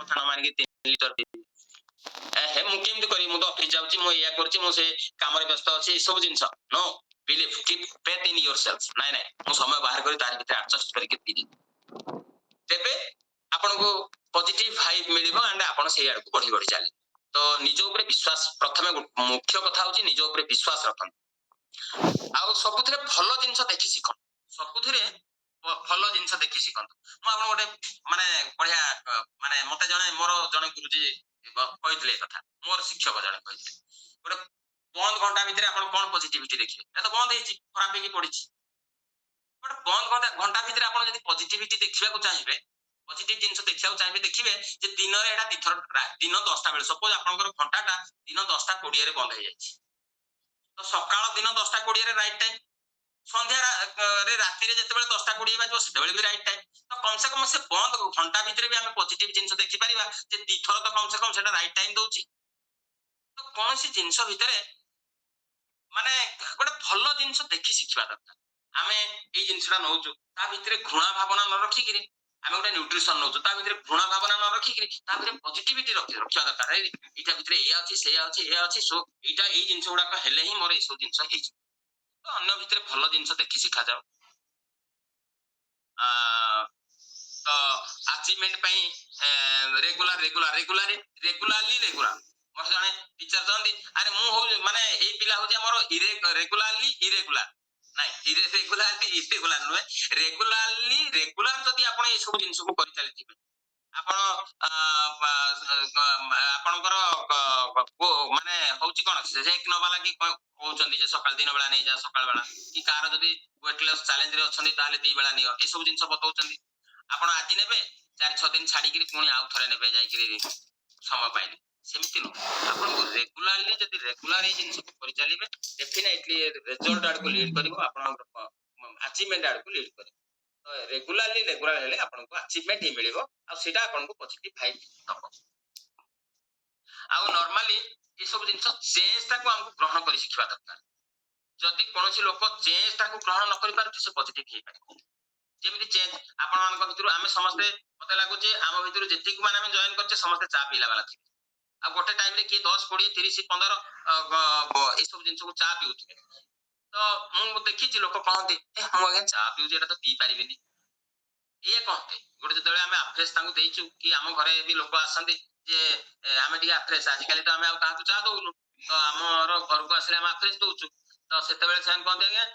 କଥା न मानिक 3 लिटर हे मु केमती करी मु तो ऑफिस जाउची मु या करची मु से काम रे व्यस्त अछि सब जिंस no believe keep faith in yourself नाही नाही मु समय बाहर करी तार भितर एडजस्ट करी के पी तेबे आपन को पॉजिटिव वाइब मिलिबो एंड आपन से आड़ को बढ़ी बढ़ी चली तो निज ऊपर विश्वास प्रथमे मुख्य कथा होची निज ऊपर विश्वास रखन आउ सबुथिरे भलो जिंस देखि सिखन सबुथिरे भलो जिंस देखि सिखन मु आपन गोटे माने बढ़िया माने मते जने मोर जने गुरुजी कहितले कथा मोर शिक्षक जने कहितले गोटे बंद घंटा भितर आपन कोन पॉजिटिविटी देखिए ए तो बंद हेची खराब हेकी पड़िची बट बंद घंटा भितर आपन जदि पॉजिटिविटी देखिबा को चाहिबे पॉजिटिव जिंस देखिबा को चाहिबे देखिबे जे दिन रे एटा दिथर दिन 10टा बेले सपोज आपनकर घंटाटा दिन 10टा 20 रे बंद हे जायछि तो सकाळ दिन 10टा 20 रे राइट टाइम संध्या रे राति रे जते बेले 10टा 20 बाजो सेते बेले भी राइट टाइम तो कम से कम से बंद घंटा भितर भी हम पॉजिटिव जिंस देखि परिबा जे दिथर तो कम से कम सेटा राइट टाइम दोची तो कौन सी जिंस भितर माने गोटे भलो जिंस देखि सिखिबा दरकार आमे ए जिंसटा नउचु ता भितर घृणा भावना न रखी गिरी आमे गोटे न्यूट्रिशन नउचु ता भितर घृणा भावना न रखी गिरी ता भितर पॉजिटिविटी रखिया दरकार एटा भितर ए अछि सो एटा ए जिंस गुडा को हेले ही मोर ए सब जिंस हेइ तो अन्य भितर भलो जिंस देखि सिखा जाओ तो अचीवमेंट पई रेगुलरली मोर जाने टीचर जानती अरे मु हो माने ए पिला हो जे मोर रेगुलरली इरेगुलर नाही इरेगुलर नुहे रेगुलर जदि आपण ए सब जिंस को करि चली थिबे आपण आपणकर माने होउची कोन से एक नबा लागि कहउचंदी जे सकाळ दिन बेला नै जा सकाळ बेला कि कार जदि वेट लॉस चैलेंज रे अछंदी ताले दी बेला नियो ए सब जिंस बताउचंदी आपण आज नेबे 4-6 दिन छाडी गिरी पुनी आउ थरे नेबे जाई गिरी समय पाइले सेमति न आपण को रेगुलरली जदि रेगुलर ए जिंस को करि चलीबे डेफिनेटली रिजल्ट आड़ को लीड करिवो आपण अचीवमेंट आड़ को लीड करिवो तो रेगुलर हेले आपण को अचीवमेंट ही मिलिवो आ सेटा आपण को पॉजिटिव वाइब दबो आ नॉर्मली ये सब जिंस चेंज ताको हमको ग्रहण करि सिखिबा दरकार जदि कोनोसी लोक चेंज ताको ग्रहण न करि पारु से पॉजिटिव हे पारे जेमिति चेंज आपण मान भितर आमे समस्त मते लागु जे आम भितर जेतिक माने हम जॉइन करछे समस्त चा पीला वाला थी आ गोटे टाइम रे कि 10 20 30 15 ए सब जिंस को चा पिउथे तो मु देखि जे लोक कहंती मु आगे चा पिउ जेटा तो पी पारिबेनी ये कहते गोटे जतबे आमे अफ्रेश तांगु देइछु कि आम घरे भी लोक आसंती जे आमे डी अफ्रेश आज काली तो आमे आ काहू चा दउनु तो हमर घर को आसले आमे अफ्रेश दउछु तो सेते बेले सेन कहंती आगे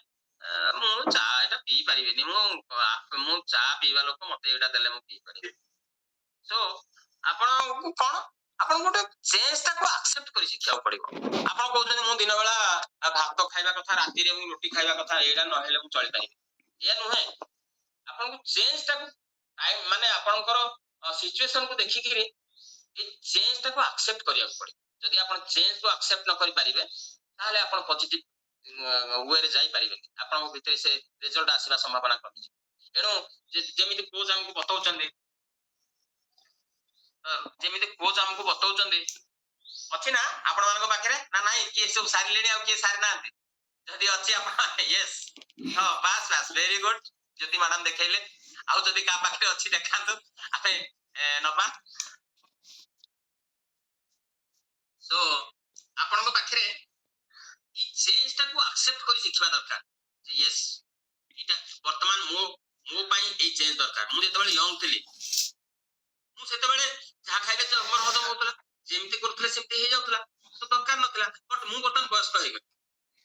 मु चा एटा पी पारिबेनी मु चा पीवा लोक मते एटा देले मु पी पारिबे सो आपण कोन आपण गोटे चेंज ताको एक्सेप्ट करि सिखिया पड़िबो आपण कहउछन मु दिन बेला भात खाइबा कथा राति रे मु रोटी खाइबा कथा एटा न हेले मु चली पारिबे ए नुहे आपण को चेंज ताको टाइम माने आपनकर सिचुएशन को देखि कि ए चेंज ताको एक्सेप्ट करिया पड़े जदि आपण चेंज को एक्सेप्ट न करि पारिबे ताले आपण पॉजिटिव वे रे जाई पारिबे आपण भितर से रिजल्ट आसीबा संभावना कमी एनो जेमिति कोच हमको बताउचंदी जेमिति कोच हमको बताउचंदी अछि ना आपण मानको पाखरे ना नाही के सब सारी लेडी आ के सारी नांती जदि अछि आपण यस हां बस वेरी गुड जति मैडम देखेले आउ जदि का पाखरे अछि देखांतु आपे नबा सो आपण को पाखरे ई चेंज टा को एक्सेप्ट करि सिखबा दरकार यस इटा वर्तमान मो पई ए चेंज दरकार मु जेते बेले यंग थिली मु सेते बेले जा खाइले जे हमर हदम होतला जेमति करथले सेमति हे जाउतला तो दरकार नथला बट मु बर्तन बयस्क हे गली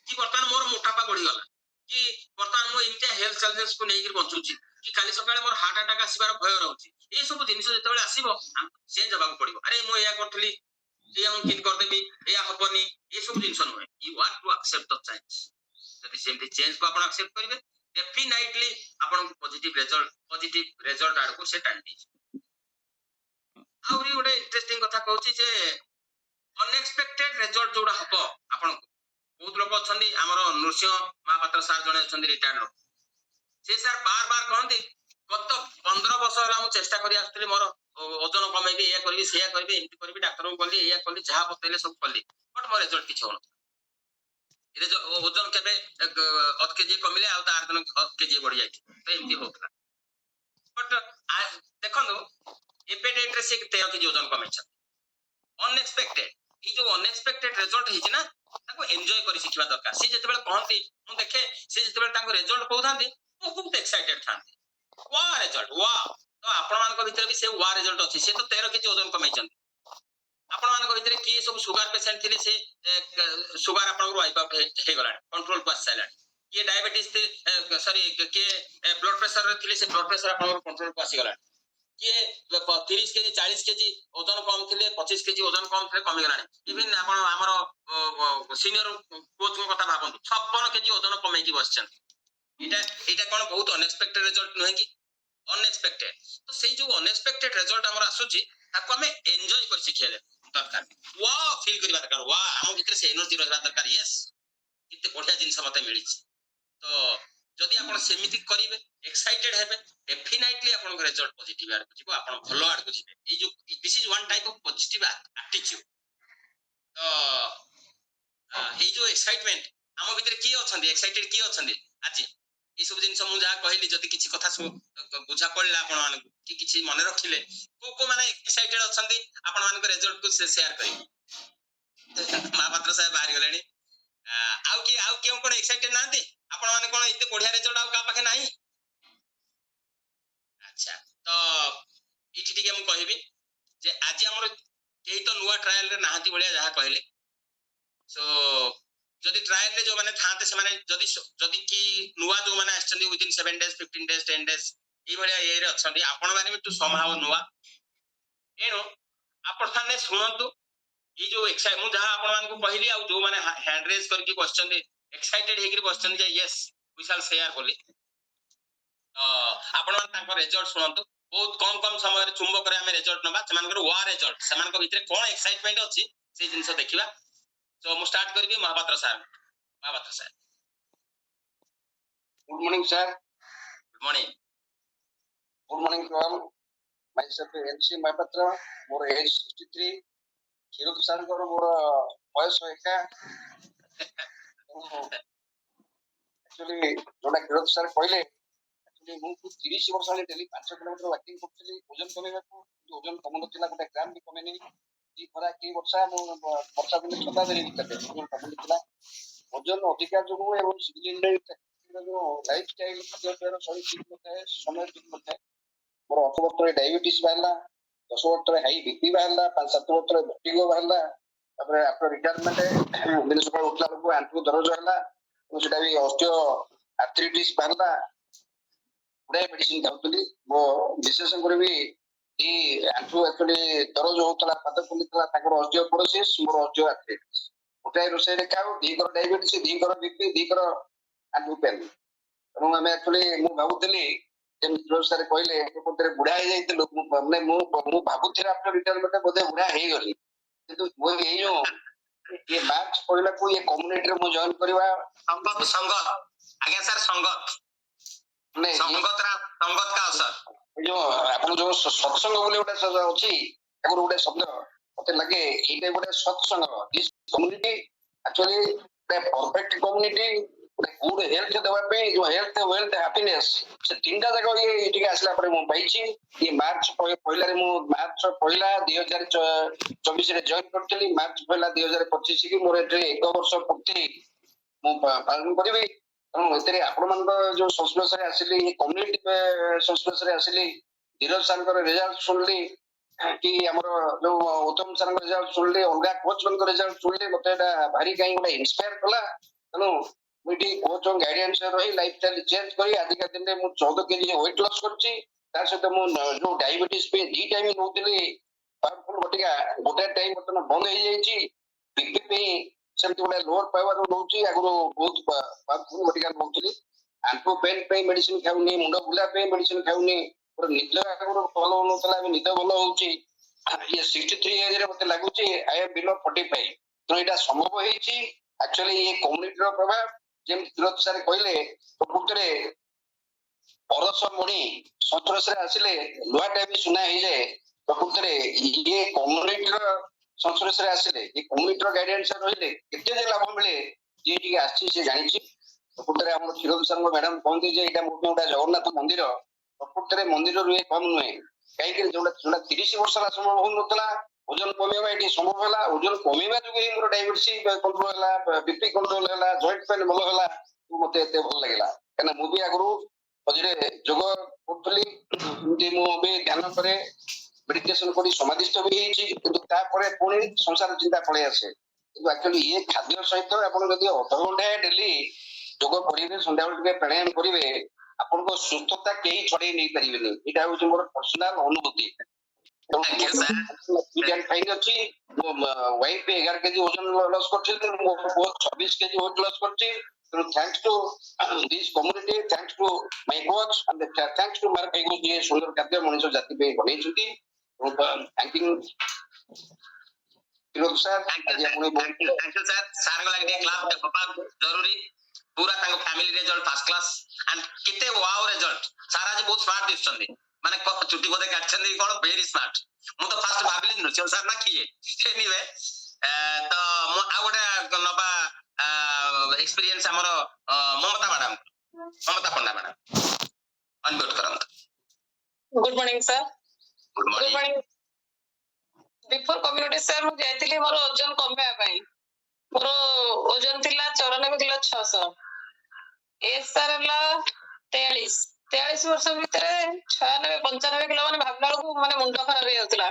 कि बर्तन मोर मोटापा बढ़ी गला कि बर्तन मो इनते हेल्थ चैलेंजेस को नेगिर बंचुची कि काली सकाळे मोर हार्ट अटैक आसीबार भय रहउची ए सब जिनिस जेते बेले आसीबो हम चेंज होबा पड़िबो अरे मो या करथली ए हम किन कर देबी ए हबनी ए सब जिनिस नय you want to accept the change जदि सेमति चेंज को आपण एक्सेप्ट करिवे डेफिनेटली आपण को पॉजिटिव रिजल्ट आड़ को से टांडी आउरी गोटे इंटरेस्टिंग कथा कहउची जे अनएक्सपेक्टेड रिजल्ट जोडा हबो आपण को बहुत लोक अछंदी हमर नृसिंह महापात्र सर जने अछंदी रिटायर्ड लोक से सर बार बार कहंती गत 15 वर्ष होला मु चेष्टा करी आस्तली मोर ओजन कमेबी ए करबी से करबी एमती करबी डॉक्टर को कहली ए कहली जहां बतैले सब कहली बट मोर रिजल्ट किछ होन रे जो ओजन केबे 10 केजी कमिले आ तार दिन 10 केजी बढ़ी जाई तो एमती होतला बट देखंदो एबे डेट रे से 13 केजी ओजन कमेछ अनएक्सपेक्टेड ई जो अनएक्सपेक्टेड रिजल्ट हिज ना ताको एन्जॉय करी सिखिबा दरकार से जेते बेले कहंती मु देखे से जेते बेले ताको रिजल्ट कहउथांती बहुत एक्साइटेड थांती वाह रिजल्ट वाह तो आपण मानक भितर भी से वाह रिजल्ट अछि से तो 13 केजी ओजन कमेछन आपण मानक भितर की सब शुगर पेशेंट थिले से शुगर आपण वाइप आउट हे गला कंट्रोल पास साइलेंट ये डायबिटीज सॉरी के ब्लड प्रेशर थिले से ब्लड प्रेशर आपण कंट्रोल पास गला किए 30 केजी 40 केजी ओजन कम थिले 25 केजी ओजन कम थिले कमी गलानी इवन आपण हमर सीनियर कोच को कथा भाबंतु 56 केजी ओजन कमे की बसछन एटा कोन बहुत अनएक्सपेक्टेड रिजल्ट नहे की अनएक्सपेक्टेड तो सेई जो अनएक्सपेक्टेड रिजल्ट हमर आसुची ताको हमें एन्जॉय कर सिखेले दरकार वाह फील करबा दरकार वाह हम भितर से एनर्जी रहबा दरकार यस किते बढ़िया जिंस मते मिली तो जदि आपण सेमिति करिवे एक्साइटेड हेबे डेफिनेटली आपण रिजल्ट पॉजिटिव आर जिवो आपण भलो आर को जिवे ए जो this is one type of positive attitude तो ए जो एक्साइटमेंट हम भितर की अछंदी एक्साइटेड की अछंदी आज ई सब जिंस मु जा कहली जदि किछि कथा सब बुझा पड़ला आपण मान कि किछि मने रखिले को माने एक्साइटेड अछंदी आपण मान को रिजल्ट को शेयर करी महापात्र साहेब बाहर गलेनी आउ केउ कोन एक्साइटेड नांती आपण माने कोन इते बढ़िया रिजल्ट आउ का पाखे नाही अच्छा तो इठी टिके हम कहबी जे आज हमर केही तो नुवा ट्रायल रे नाहती बलिया जहा कहले सो जदि ट्रायल रे जो माने थाते से माने जदि की नुवा जो माने आछंदी विदिन 7 डेज 15 डेज 10 डेज ए बलिया ए रे अछंदी आपण माने भी तो समहाव नुवा एनो आपण थाने सुनंतु ये जो एक्साइट मु जहा आपण मान को कहली आ जो माने हैंड रेज करके क्वेश्चन दे एक्साइटेड हेकरी क्वेश्चन जे यस वी शैल शेयर बोली आपण मान ताको रिजल्ट सुनंतु बहुत कम कम समय रे चुंबक रे हमें रिजल्ट नबा समान को वा रिजल्ट समान को भीतर कोन एक्साइटमेंट अछि से जिंस देखिबा तो मु स्टार्ट करबी महापात्र साहब good morning sir good morning to all myself NC Mohapatra मोर एज 63 हिरो किसान को मोर बयस एका एक्चुअली जोडा हिरो सर कहले एक्चुअली मु 30 वर्ष वाले डेली 5 किलोमीटर वॉकिंग करथली ओजन कमेबा को ओजन कम नथिला गोटे ग्राम भी कमेनी ई खरा की वर्षा मु वर्षा दिन छता धरि निकते ओजन कम नथिला ओजन अधिका जो एवं सिग्लिन जो लाइफस्टाइल खाद्य सही ठीक नଥାଏ समय ठीक नଥାଏ मोर 8 वर्ष डायबिटीज बाहला 10 वर्ष हाई बीपी बाहला 5-7 वर्ष वर्टिगो बाहला तापर आफ्टर रिटायरमेंट दिन सकाळ उठला को आंटू दरज होला सेटा भी ऑस्टियो आर्थराइटिस बाहला बड़े मेडिसिन खाउतली मो विशेषण कर भी ई आंटू एक्चुअली दरज होतला पाद फुलितला ताकर ऑस्टियोपोरोसिस मोर ऑस्टियो आर्थराइटिस उठाई रोसे रे खाउ दी कर डायबिटीज दी कर बीपी दी कर आंटू पेन ଏବଂ ଆମେ एक्चुअली मु भाबुतली जेम सर कहले कोतरे बुढा हे जाइतलो माने मु भाबुतली आफ्टर रिटायरमेंट बोधे बुढा हे गली किंतु वो ये जो ये मार्च पहला को ये कम्युनिटी रे मु जॉइन करबा संगत आज्ञा सर संगत नहीं संगत का सर जो आपण जो सत्संग बोले गोटे अछि एगो गोटे शब्द मते लागे एटा गोटे सत्संग this community actually perfect community good health देवा पे जो हेल्थ वेल्थ हैप्पीनेस से तीनटा जगह ये ठीक आसला पर मु पाइछि ये मार्च पहिला रे मु मार्च पहिला 2024 रे जॉइन करथली मार्च पहिला 2025 की मोर एटे 1 वर्ष पूर्ति मु पालन करबी कारण एतरे आपण मान जो संस्पर्श रे आसिली ये कम्युनिटी संस्पर्श रे आसिली धीरज सर को रिजल्ट सुनली कि हमर जो उत्तम सर को रिजल्ट सुनली अलगा कोच मान को रिजल्ट सुनली मते एटा भारी काई गोटे इंस्पायर कला तनो मुठी कोच और गाइडेंस रही लाइफस्टाइल चेंज करी आज का दिन में मु 14 केजी वेट लॉस करची तार सहित मु जो डायबिटीज पे दी टाइम नउतली पावरफुल बटिका गोटे टाइम बतन बंद हो जाईची बीपी पे सेमति गोटे लोअर पावर नउची आगरो बहुत पावरफुल बटिका नउतली आंटू पेन पे मेडिसिन खाउनी मुंडो बुला पे मेडिसिन खाउनी और निद आगरो फॉलो नउतला निद भलो होउची ये 63 एज रे मते लागुची आई एम बिलो 45 तो एटा संभव हेची एक्चुअली ये कम्युनिटी रो प्रभाव जेम तिरथ सारे कहले प्रकृतरे परस मणि संतोष रे आसिले लुआटा भी सुना हे जाए प्रकृतरे ये कम्युनिटी रो संतोष रे आसिले ये कम्युनिटी रो गाइडेंस रहिले केते जे लाभ मिले जे ठीक आछि से जानि छि प्रकृतरे हमर तिरथ सर मैडम कहंती जे एटा मोटा जगन्नाथ मंदिर प्रकृतरे मंदिर रो ये कम नहे କାହିଁକି ଯୋଉଟା 30 ବର୍ଷ ହେଲା ସମ୍ଭବ ହଉନଥିଲା ଓଜନ କମେଇବା ଏଠି ସମ୍ଭବ ହେଲା ଓଜନ କମେଇବା ଯୋଗୁଁ ହିଁ ମୋର ଡାଇବେଟିସ୍ କଣ୍ଟ୍ରୋଲ ହେଲା ବିପି କଣ୍ଟ୍ରୋଲ ହେଲା ଜଏଣ୍ଟ ପେନ୍ ଭଲ ହେଲା ମତେ ଏତେ ଭଲ ଲାଗିଲା କାହିଁକିନା ମୁଁ ବି ଆଗରୁ ମଝିରେ ଯୋଗ କରୁଥିଲି ଏମିତି ମୁଁ ବି ଧ୍ୟାନ କରେ ମେଡିଟେସନ କରି ସମାଧିସ୍ଥ ବି ହେଇଛି କିନ୍ତୁ ତାପରେ ପୁଣି ସଂସାର ଚିନ୍ତା ପଳେଇ ଆସେ କିନ୍ତୁ ଆକ୍ଚୁଆଲି ଇଏ ଖାଦ୍ୟ ସହିତ ଆପଣ ଯଦି ଅଧଘଣ୍ଟା ଡେଲି ଯୋଗ କରିବେ ସନ୍ଧ୍ୟାବେଳେ ଟିକେ ପ୍ରାଣାୟାମ କରିବେ ଆପଣଙ୍କ ସୁସ୍ଥତା କେହି ଛଡେଇ ନେଇପାରିବେନି ଏଇଟା ହଉଛି ମୋର ପର୍ସନାଲ ଅନୁଭୂତି Thank you, sir. ଅଛି ମୋ ୱାଇଫ 11 କେଜି ଓଜନ ଲସ୍ କରିଛନ୍ତି ମୋ ପୁଅ 26 କେଜି ଓଜନ ଲସ୍ କରିଛି ତେଣୁ thanks to this community thanks to my coach and thanks to ମାର ଭାଇ ଯିଏ ସୁନ୍ଦର ଖାଦ୍ୟ ମଣିଷ ଜାତି ପାଇଁ ବନେଇଛନ୍ତି thanking sir Thank you, sir. Sir को लगे क्लास पे पापा जरूरी पूरा ताको family result first class and किते वाओ रिजल्ट सारा आज बहुत स्मार्ट दिसछन्दी माने छुट्टी बोधे काटछन्दी कोन वेरी स्मार्ट मु तो फर्स्ट भाबिली नृसिंह सर ना किए एनीवे तो मु आ गोटे नबा एक्सपीरियंस हमर ममता पंडा मैडम अनम्यूट करंत good morning sir good good morning morning before community sir मु जाइतिली मोर ओजन कमेया पई मोर ओजन थिला 94 किलो 600 एज सर हला 43 वर्ष भितर 96 95 किलो माने भाबला को माने मुंडो खराब हो जाउतला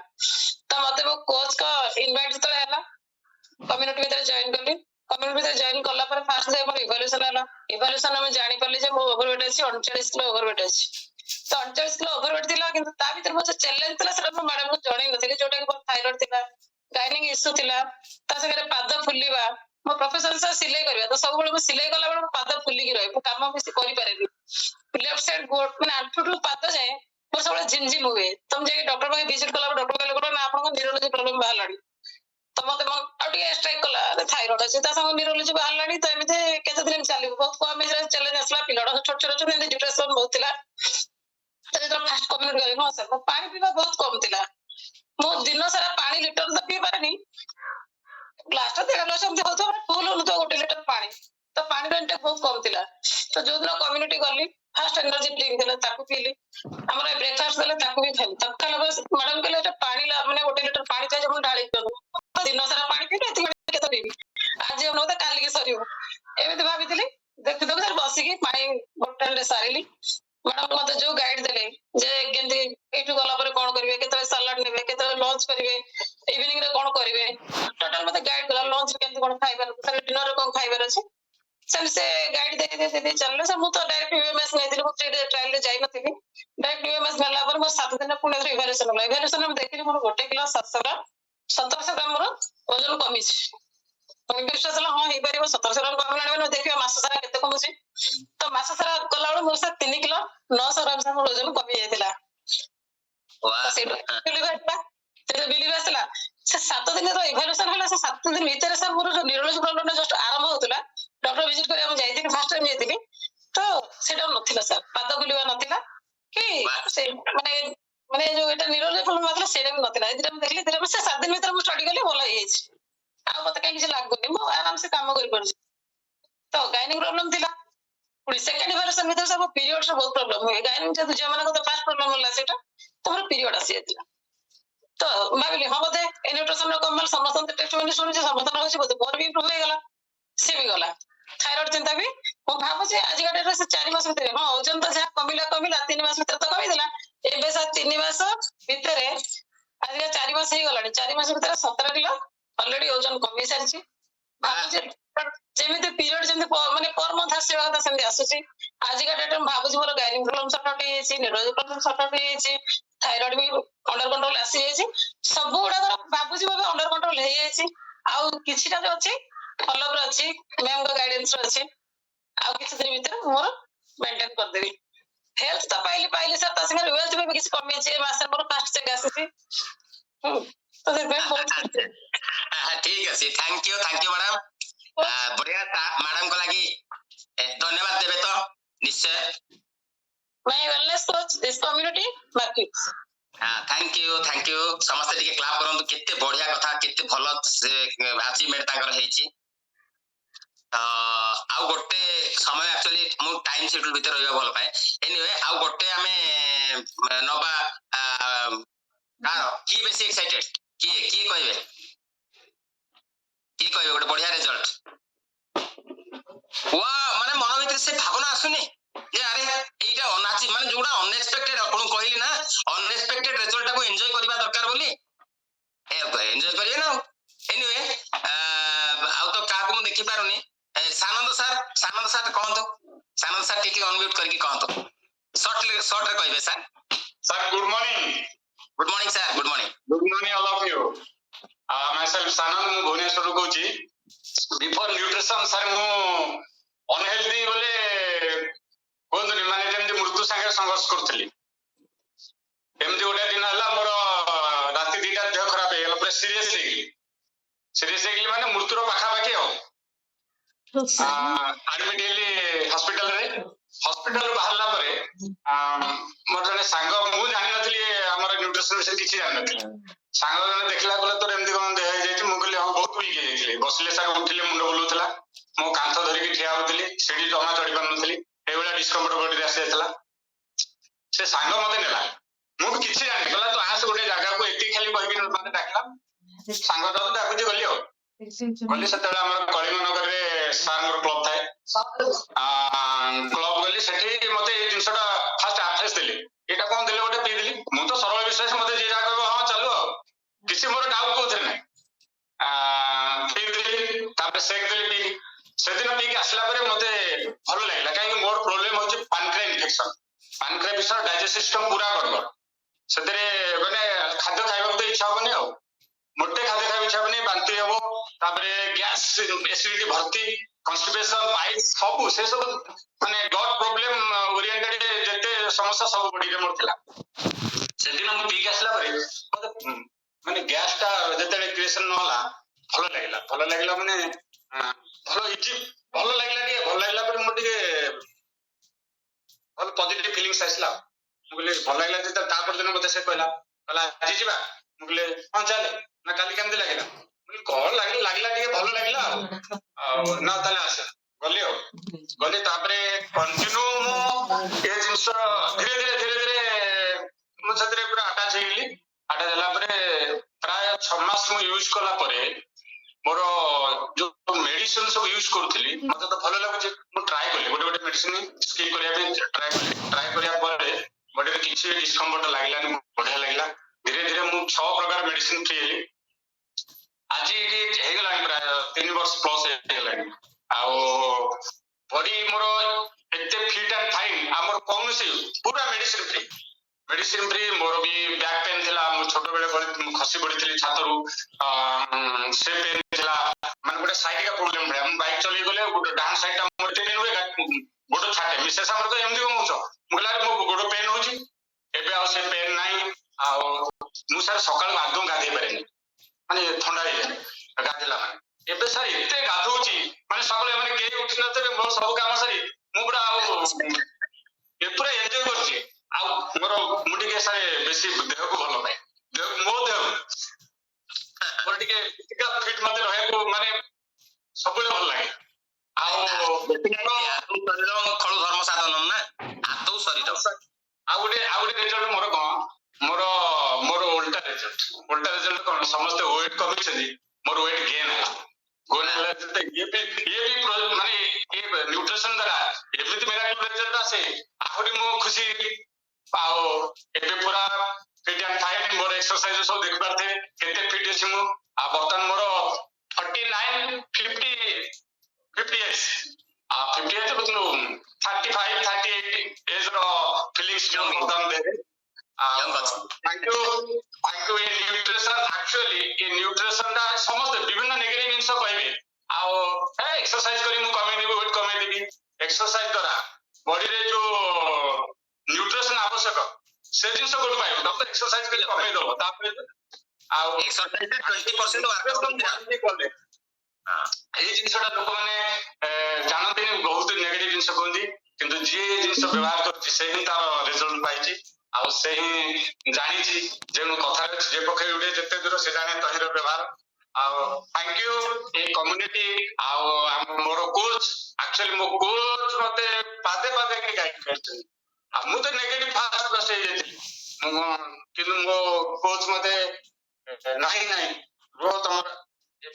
त मते मो कोच का इनवाइट तळे हला कम्युनिटी भीतर जॉइन करली कम्युनिटी भीतर जॉइन करला पर फास्ट डे पर इवोल्यूशन हला इवोल्यूशन में जानि परली जे मो ओवरवेट अछि 39 किलो ओवरवेट अछि तो 39 किलो ओवरवेट थिला किंतु ता भीतर मो चैलेंज थिला सेटा मो मैडम को जणै नथिले जोटा कि थायराइड थिला गाइनिंग इश्यू थिला ता संगे पाद फुलिबा मो प्रोफेसर से सिलाई करबा तो सब बेले मो सिलाई कला बेले पाद फुली की रहे मो काम बेसी करि पारेनी लेफ्ट साइड गोट माने आंठू टू पाद जाए मोर सब झिमझिम हुए तुम जे डॉक्टर भाई विजिट कला डॉक्टर कहले ना आपन न्यूरोलॉजी प्रॉब्लम बाहलाडी तो मते मन आ टिके स्ट्राइक कला थायराइड अछि ता संग न्यूरोलॉजी बाहलाडी तो एमिते केते दिन चली बहुत कम एज रे चैलेंज असला पिलड छोट छोट छोट एंड डिप्रेशन बहुत थिला तो फास्ट कम्युनिटी गली हां सर पानी पीवा बहुत कम थिला मो दिन सारा पानी लीटर तो पी पारेनी ग्लास 1.5 ग्लास हम होतो फुल होतो 1 लीटर पानी तो पानी रेंट बहुत कम थिला तो जो दिन कम्युनिटी गली फास्ट एनर्जी ड्रिंक देला ताकू पीली हमरा ब्रेकफास्ट देला ताकू भी खाली तब खाला बस मैडम कहले एटा पानी माने 1 लीटर पानी चाहि जब ढाली करू दिन सारा पानी पीले एति केते पीबी आज हम नते काली के सरियो एमिति भाबितली देखि देखि सर बसी की पानी बोतल रे सारिली मैडम मते जो गाइड देले जे केंति एठु गला पर कोन करिवे केते सलाड नेबे केते लंच करिवे इवनिंग रे कोन करिवे टोटल मते गाइड देला लंच केंति कोन खाइबार सर डिनर रे कोन खाइबार अछि सर से गाइड दे चलले सर मु तो डायरेक्ट यूएमएस नै दिले मु ट्रायल रे जाई नथिबी डायरेक्ट यूएमएस गला पर मो 7 दिन पुणे इवैल्यूएशन में देखिली मोर 1 किलो 700 ग्राम 1700 ग्राम मोर वजन कमी छी तो विश्वास हला हां हे परिबो 1700 ग्राम कम लाने देखियो मास सारा केते कमसी तो मास सारा कला बेले मोर से 3 किलो 900 ग्राम से मोर वजन कमी जायतिला वाह से बिलीव आसला से 7 दिन तो इवैल्यूएशन हला से 7 दिन भीतर से मोर न्यूरोलॉजी प्रॉब्लम जस्ट आरंभ होतला डॉक्टर विजिट करिया हम जाइतिनी फर्स्ट टाइम जाइतिनी तो सेटा नथिला सर पाद गुलिवा नथिला कि से माने जो एटा न्यूरोलॉजी प्रॉब्लम मतलब सेटा भी नथिला एदिरा हम देखली एदिरा से 7 दिन भीतर हम स्टडी करली भलो हे छि आ मते काई किछ लागुनी मो आराम से काम करि परछि तो गाइनिंग प्रॉब्लम थिला पुनी सेकंड इवैल्यूएशन भीतर सब पीरियड्स बहुत प्रॉब्लम हुए गाइनिंग जे दुजिया माने को तो फर्स्ट प्रॉब्लम होला सेटा तो हमर पीरियड आसी जातिला तो भाबिली हां बोधे ए न्यूट्रिशन रो कमल समस्त टेस्ट में सुनि जे समस्त होछि बोधे मोर भी इम्प्रूव हो गेला से भी गला थायराइड चिंता भी मो भाबो जे आज का डेट रे से 4 मास भीतर हां ओजन तो जहा कमिला 3 मास भीतर तो कमी देला एबे सा 3 मास भीतर आज का 4 मास हे गलानी 4 मास भीतर 17 किलो ऑलरेडी ओजन कमी सारछि भाबो जे जेमिते पीरियड जेमिते माने पर मंथ आसीबा कथा सेमि आसुछि आज का डेट में भाबो जे मोर गाइनिंग प्रॉब्लम सटट हे छि न्यूरोलॉजी प्रॉब्लम सटट हे छि थायराइड भी अंडर कंट्रोल आसी हे छि सब गुडा भाबो जे बाबा अंडर कंट्रोल हे छि आ किछिटा जे अछि फॉलो अप अछि मैम को गाइडेंस अछि आ किछ दिन भीतर मोर मेंटेन कर देबी हेल्थ तो पाइली सर ता संगे वेल्थ में भी किछ कमी अछि मास मोर फास्ट चेक आसी तो से बहुत ठीक अछि थैंक यू मैडम बढ़िया मैडम को लगी धन्यवाद देबे तो निश्चय my wellness coach this community market thank you समस्त टिके क्लाप करंतु केते बढ़िया कथा केते भलो अचीवमेंट ताकर हेची आउ गोटे समय एक्चुअली मु टाइम शेड्यूल भीतर रहबा भल पाए एनीवे आउ गोटे हमें नबा कार की बेसी एक्साइटेड की कहबे गोटे बढ़िया रिजल्ट वाह माने मन भीतर से भावना आसुनी जे अरे एटा अनाची माने जोडा अनएक्सपेक्टेड आपण कहली ना अनएक्सपेक्टेड रिजल्ट को एन्जॉय करबा दरकार बोली ए एन्जॉय करिए ना एनीवे आउ तो का को देखि पारुनी सानंद सर कहंतो सानंद सर टिके अनम्यूट करके कहंतो शॉर्ट रे कहबे sir Sir, good morning. Good morning sir good morning Good morning, all of you. Myself, Sanand, ମୁଁ ଭୁବନେଶ୍ୱରରୁ କହୁଛି. Before nutrition, sir, ମୁଁ unhealthy ବୋଲେ କୁହନ୍ତୁନି ମାନେ ଯେମିତି ମୃତ୍ୟୁ ସାଙ୍ଗରେ ସଂଘର୍ଷ କରୁଥିଲି. ଏମିତି ଗୋଟେ ଦିନ ହେଲା ମୋର ରାତି 2ଟା ଦେହ ଖରାପ ହେଇଗଲା ପୁରା ସିରିୟସ୍ ହେଇଗଲି ମାନେ ମୃତ୍ୟୁର ପାଖାପାଖି ଆଉ ଆଡମିଟ ହେଲି ହସ୍ପିଟାଲରୁ ବାହାରିଲା ପରେ ମୋର ଜଣେ ସାଙ୍ଗ ମୁଁ ଜାଣିନଥିଲି ଆମର ନ୍ୟୁଟ୍ରିସନ ବିଷୟରେ କିଛି ଜାଣିନଥିଲି ସାଙ୍ଗ ଜଣେ ଦେଖିଲା କହିଲା ତୋର ଏମିତି କଣ ଦେହ ହେଇଯାଇଛି ମୁଁ କହିଲି ହଁ ବହୁତ ୱିକ୍ ହେଇଯାଇଥିଲି ବସିଲେ ସାର୍ ଉଠିଲେ ମୁଣ୍ଡ ବୁଲଉଥିଲା ମୁଁ କାନ୍ଥ ଧରିକି ଠିଆ ହଉଥିଲି ସେଠି ଜମା ଚଢି ପାରୁନଥିଲି ଏଇଭଳିଆ ଡିସ୍କମ୍ଫର୍ଟ ବଡିରେ ଆସିଯାଇଥିଲା ସେ ସାଙ୍ଗ ମତେ ନେଲା ମୁଁ ବି କିଛି ଜାଣିନି କହିଲା ତୁ ଆସ ଗୋଟେ ଜାଗାକୁ ଏତିକି ଖାଲି କହିକି ମତେ ଡାକିଲା ସାଙ୍ଗ ତ ଡାକୁଛି ଗଲି ଆଉ ଗଲି ସେତେବେଳେ ଆମର କଳିଙ୍ଗନଗରରେ ସାରଙ୍କର କ୍ଲବ ଥାଏ କ୍ଲବ ଗଲି ସେଠି ମତେ ଏଇ ଜିନିଷଟା ଫାଷ୍ଟ ଆଡ୍ରେସ ଦେଲି ଏଇଟା କଣ ଦେଲେ ଗୋଟେ ପିଇଦେଲି ମୁଁ ତ ସରଳ ବିଶ୍ୱାସ ମତେ ଯିଏ ଯାହା କହିବ ହଁ ଚାଲୁ ଆଉ କିଛି ମୋର ଡାଉଟ କୋଉଥିରେ ନାହିଁ ପିଇଦେଲି ତାପରେ ସେକ୍ ଦେଲି ପିଇଲି ସେଦିନ ପିଇକି ଆସିଲା ପରେ ମତେ ଭଲ ଲାଗିଲା କାହିଁକି ମୋର ପ୍ରୋବ୍ଲେମ ହଉଛି ପାନକ୍ରିଆ ଡାଇଜେଷ୍ଟ ସିଷ୍ଟମ ପୁରା ଗଡବଡ ସେଥିରେ ମାନେ ଖାଦ୍ୟ ଖାଇବାକୁ ତ ଇଚ୍ଛା ହବନି ଆଉ ମୋଟେ ଖାଦ୍ୟ ଖାଇବା ଇଚ୍ଛା ହବନି ବାନ୍ତି ହବ ତାପରେ ଗ୍ୟାସ୍ ଏସିଡିଟି ଭର୍ତ୍ତି କନଷ୍ଟିପେସନ ପାଇଲ୍ସ ସବୁ ସେ ସବୁ ମାନେ ଗଟ୍ ପ୍ରୋବ୍ଲେମ ଓରିଏଣ୍ଟେଡ ଯେତେ ସମସ୍ୟା ସବୁ ବଡିରେ ମୋର ଥିଲା ସେଦିନ ମୁଁ ପିଇକି ଆସିଲା ପରେ ମତେ ମାନେ ଗ୍ୟାସ୍ ଟା ଯେତେବେଳେ କ୍ରିଏସନ ନହେଲା ଭଲ ଲାଗିଲା ମାନେ ଭଲ ଇଜି ଭଲ ଲାଗିଲା ପରେ ମୁଁ ଟିକେ ଭଲ ପଜିଟିଭ ଫିଲିଂସ୍ ଆସିଲା ମୁଁ କହିଲି ଭଲ ଲାଗିଲା ଯେତେବେଳେ ତାପର ଦିନ ମତେ ସେ କହିଲା ଆଜି ଯିବା ମୁଁ କହିଲି ହଁ ଚାଲେ ନା କାଲି କେମିତି ଲାଗିଲା ମୁଁ କହିଲି କଣ ଲାଗିଲା ଟିକେ ଭଲ ଲାଗିଲା ଆଉ ନା ତାହେଲେ ଆସ ଗଲି ତାପରେ କଣ୍ଟିନ୍ୟୁ ମୁଁ ଏ ଜିନିଷ ଧୀରେ ଧୀରେ ମୁଁ ସେଥିରେ ପୁରା ଆଟାଚ୍ ହେଇଗଲି ଆଟାଚ୍ ହେଲା ପରେ ପ୍ରାୟ 6 ମାସ ମୁଁ ୟୁଜ କଲା ପରେ ମୋର ଯୋଉ ମେଡିସିନ ସବୁ ୟୁଜ କରୁଥିଲି ମତେ ତ ଭଲ ଲାଗୁଛି ମୁଁ ଟ୍ରାଏ କଲି ଗୋଟେ ମେଡିସିନ ସ୍କିପ୍ କରିବା ପାଇଁ ଟ୍ରାଏ କରିବା ପରେ ବଡିରେ କିଛି ଡିସ୍କମ୍ଫର୍ଟ ଲାଗିଲାନି ବଢିଆ ଲାଗିଲା ଧୀରେ ମୁଁ 6 ପ୍ରକାର ମେଡିସିନ ଫ୍ରି ହେଲି ଆଜି ଏଠି ହେଇଗଲାଣି ପ୍ରାୟ 3 ବର୍ଷ ପ୍ଲସ୍ ହେଇଗଲାଣି ଆଉ ବଡି ମୋର ଏତେ ଫିଟ୍ ଆଣ୍ଡ ଫାଇନ୍ ଆମର କୌଣସି ପୁରା ମେଡିସିନ ଫ୍ରି ମୋର ବି ବ୍ୟାକ୍ ପେନ୍ ଥିଲା ମୁଁ ଛୋଟବେଳେ ଖସି ପଡିଥିଲି ଛାତରୁ ସେ ପେନ୍ ଥିଲା ମାନେ ଗୋଟେ ସାଇଡିକା ପ୍ରୋବ୍ଲେମ ଭଳିଆ ମୁଁ ବାଇକ୍ ଚଲେଇ ଗଲେ ଗୋଟେ ଡାହାଣ ସାଇଡ୍ ଟା ମୋର ପେନ୍ ହୁଏ ଗୋଡ ଛାଟେ ମିସେସ୍ ଆମର ତ ଏମିତି କଣ ହଉଛ ମୁଁ କହିଲା ମୋ ଗୋଡ ପେନ୍ ହଉଛି ଏବେ ଆଉ ସେ ପେନ୍ ନାହିଁ ଆଉ ମୁଁ ସାର୍ ସକାଳୁ ଆଦୌ ଗାଧେଇ ପାରେନି ମାନେ ଥଣ୍ଡା ହେଇଯାଏ ଗାଧେଇଲା ମାନେ ଏବେ ସାର୍ ଏତେ ଗାଧଉଛି ମାନେ ସକାଳେ ମାନେ କେହି ଉଠି ନଥିବେ ମୋର ସବୁ କାମ ସାରି ମୁଁ ପୁରା ଆଉ ପୁରା ଏନ୍ଜୟ କରୁଛି ଆଉ ମୁଁ ଟିକେ ସାର୍ ବେଶୀ ଦେହକୁ ଭଲ ପାଏ ମୋ ଦେହ ମୋର ଟିକେ ଫିଜିକାଲ ଫିଟ୍ ମତେ ରହିବାକୁ ମାନେ ସବୁବେଳେ ଭଲ ଲାଗେ ଆଉ ଖଳୁ ଧର୍ମ ସାଧନ ନା ଆଦୌ ଶରୀର ଆଉ ଗୋଟେ ରେଜଲ୍ଟ ମୋର କଣ ମୋର ଓଲଟା ରେଜଲ୍ଟ କଣ ସମସ୍ତେ ୱେଟ୍ କମେଇଛନ୍ତି ମୋର ୱେଟ୍ ଗେନ୍ ହେଲା ଇଏ ବି ମାନେ ନ୍ୟୁଟ୍ରିସନ ଦ୍ୱାରା ଏମିତି ମିରାକଲ ରେଜଲ୍ଟ ଆସେ ଆହୁରି ମୁଁ ଖୁସି ହେଇଗଲି ଆଉ ଏବେ ପୁରା ଫିଟ୍ ଆଣ୍ଡ ଫାଇନ୍ ମୋର ଏକ୍ସରସାଇଜ ସବୁ ଦେଖିପାରୁଥିବେ କେତେ ଫିଟ୍ ଅଛି ମୁଁ ଆଉ ବର୍ତ୍ତମାନ ମୋର 39 50 years 50 years କିନ୍ତୁ 35 38 ଏଜ୍ ର ଫିଲିଂସ୍ ବର୍ତ୍ତମାନ ଦେହରେ thank you in nutrition actually in nutrition ଟା ସମସ୍ତେ ବିଭିନ୍ନ ନେଗେଟିଭ ଜିନିଷ କହିବେ ଆଉ ଏକ୍ସରସାଇଜ କରି ମୁଁ କମେଇଦେବି ୱେଟ୍ କମେଇଦେବି ଏକ୍ସରସାଇଜ ଦ୍ୱାରା ବଡିରେ ଯୋଉ ନ୍ୟୁଟ୍ରିସନ ଆବଶ୍ୟକ ସେ ଜିନିଷ କୋଉଠୁ ପାଇବ ତମେ ତ ଏକ୍ସରସାଇଜ କରି କମେଇଦବ ତାପରେ ଆଉ ଏକ୍ସରସାଇଜ 20% ୱାର୍କଆଉଟ୍ କଲେ ଏଇ ଜିନିଷଟା ଲୋକମାନେ ଜାଣନ୍ତିନି ବହୁତ ନେଗେଟିଭ ଜିନିଷ କୁହନ୍ତି କିନ୍ତୁ ଯିଏ ଏଇ ଜିନିଷ ବ୍ୟବହାର କରୁଛି ସେ ହିଁ ତାର ରେଜଲ୍ଟ ପାଇଛି ଆଉ ସେ ହିଁ ଜାଣିଛି ଯେ ମୁଁ କଥାରେ ଯେ ପକ୍ଷେ ଉଠେ ଯେତେ ଦୂର ସେ ଜାଣେ ତହିଁର ବ୍ୟବହାର ଆଉ ଥ୍ୟାଙ୍କ ୟୁ ଏଇ କମ୍ୟୁନିଟି ଆଉ ମୋର କୋଚ୍ ଆକ୍ଚୁଆଲି ମୋ କୋଚ୍ ମତେ ପାଦେ ପାଦେ ଗାଇଡ୍ କରିଛନ୍ତି ଆଉ ମୁଁ ତ ନେଗେଟିଭ ଫାଷ୍ଟ ହେଇଯାଇଥିଲି କିନ୍ତୁ ମୋ କୋଚ୍ ମତେ ନାହିଁ ନାହିଁ ରୁହ ତମର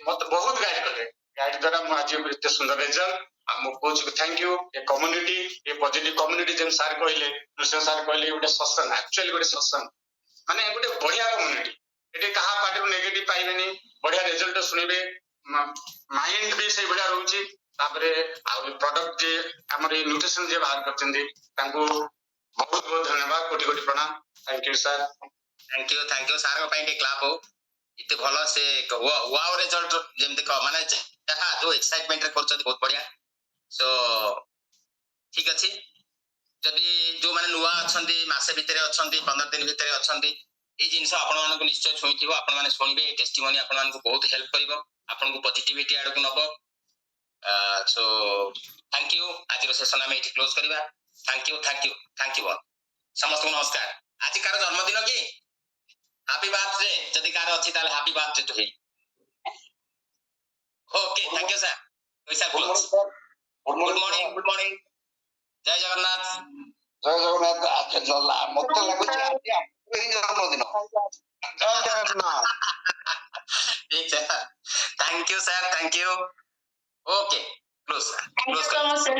ମତେ ବହୁତ ଗାଇଡ୍ କଲେ। ଗାଇଡ୍ ଦ୍ୱାରା ମୁଁ ଆଜି ଏତେ ସୁନ୍ଦର ରେଜଲ୍ଟ। ଆଉ ମୋ କୋଚ୍ କୁ ଥ୍ୟାଙ୍କ ୟୁ। ଏ କମ୍ୟୁନିଟି ଏ ପଜିଟିଭ କମ୍ୟୁନିଟି ଯେମିତି ସାର୍ କହିଲେ, ନୃସିଂହ ସାର୍ କହିଲେ ଗୋଟେ ସତ୍ସଙ୍ଗ, ଆକ୍ଚୁଆଲି ଗୋଟେ ସତ୍ସଙ୍ଗ ମାନେ ଗୋଟେ ବଢିଆ କମ୍ୟୁନିଟି। ଏଠି କାହା ପାଟିରୁ ନେଗେଟିଭ ପାଇବେନି, ବଢିଆ ରେଜଲ୍ଟ ଶୁଣିବେ, ମାଇଣ୍ଡ ବି ସେଇଭଳିଆ ରହୁଛି। ତାପରେ ଆଉ ପ୍ରଡକ୍ଟ ଯେ ଆମର ଏଇ ନ୍ୟୁଟ୍ରିସନ ଯିଏ ବାହାର କରିଛନ୍ତି ତାଙ୍କୁ ବହୁତ ବହୁତ ଧନ୍ୟବାଦ, କୋଟି କୋଟି ପ୍ରଣାମ। Thank you sir. Thank you sir ଙ୍କ ପାଇଁ ଟିକେ କ୍ଲାପ ହଉ। ଏତେ ଭଲ ସେ ୱାଓ ରେଜଲ୍ଟ ଯେମିତି ମାନେ ଯାହା ଯୋଉ ଏକ୍ସାଇଟମେଣ୍ଟ ରେ କରୁଛନ୍ତି ବହୁତ ବଢିଆ। ସୋ ଠିକ ଅଛି, ଯଦି ଯୋଉମାନେ ନୂଆ ଅଛନ୍ତି, ମାସେ ଭିତରେ ଅଛନ୍ତି, 15 ଦିନ ଭିତରେ ଅଛନ୍ତି, ଏଇ ଜିନିଷ ଆପଣମାନଙ୍କୁ ନିଶ୍ଚୟ ଛୁଇଁଥିବ। ଆପଣମାନେ ଶୁଣିବେ, ଏଇ ଟେଷ୍ଟିମୋନି ଆପଣମାନଙ୍କୁ ବହୁତ ହେଲ୍ପ କରିବ, ଆପଣଙ୍କୁ ପଜିଟିଭିଟି ଆଡକୁ ନବ। So thank you. ଆଜିର ସେସନ ଆମେ ଏଇଠି କ୍ଲୋଜ କରିବା। Thank you thank you thank you. ସମସ୍ତଙ୍କୁ ନମସ୍କାର। ଆଜି କାହାର ଜନ୍ମଦିନ କି? Happy birthday. ଯଦି କାହାର ଅଛି ତାହେଲେ happy birthday to him. Okay, thank you sir. Good morning, good morning. ଜୟ ଜଗନ୍ନାଥ। ଜୟ ଜଗନ୍ନାଥ। ମତେ ଲାଗୁଛି ଆଜି ଆପଣଙ୍କର ହିଁ ଜନ୍ମଦିନ। ଜୟ ଜଗନ୍ନାଥ। ठीक है, thank you sir, thank you. Okay, close sir, Thank you close so कर। much, sir.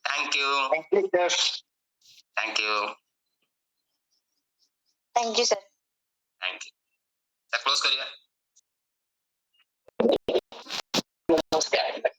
Thank you, thank you, Thank you, sir. Thank you sir. Close करिए। नमस्कार।